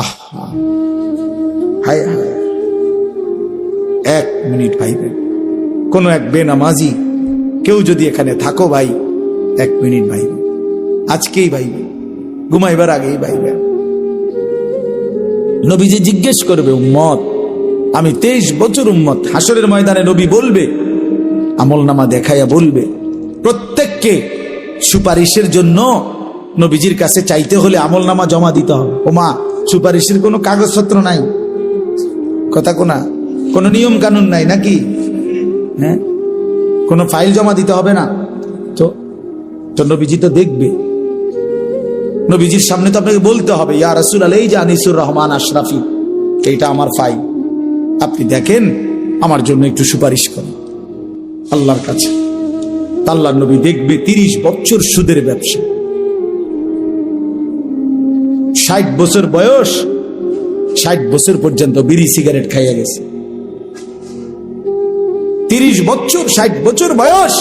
আহা, হায় হায়, 1 মিনিট ভাইবেন। কোন এক বেনামাজি কেউ যদি এখানে থাকো ভাই, 1 মিনিট ভাইবেন, আজকেই ভাইবেন, ঘুমাইবার আগেই ভাইবেন। নবীজি জিজ্ঞেস করবে, উম্মত, আমি 23 বছর উম্মত, হাসরের ময়দানে নবী বলবে, আমলনামা দেখাইয়া বলবে, প্রত্যেককে সুপারিশের জন্য নবীজির কাছে চাইতে হলে আমলনামা জমা দিতে হবে। ওমা, সুপারিশের কোনো কাগজপত্র নাই, কথা কোনা, কোনো নিয়ম কানুন নাই নাকি? হ্যাঁ, কোনো ফাইল জমা দিতে হবে না তো নবীজি তো দেখবে। নবীজির সামনে তো আপনাকে বলতে হবে, ইয়া রাসূলুল্লাহ, এই যে আনিসুর রহমান আশরাফি, এইটা আমার ফাইল, আপনি দেখেন, আমার জন্য একটু সুপারিশ করেন আল্লাহর কাছে। আল্লাহর নবী দেখবে 30 বছর সুদের ব্যবসা, 60 বছর বয়স, 60 বছর পর্যন্ত বিড়ি সিগারেট খাইয়া গেছে। 30 বছর, 60 বছর বয়স।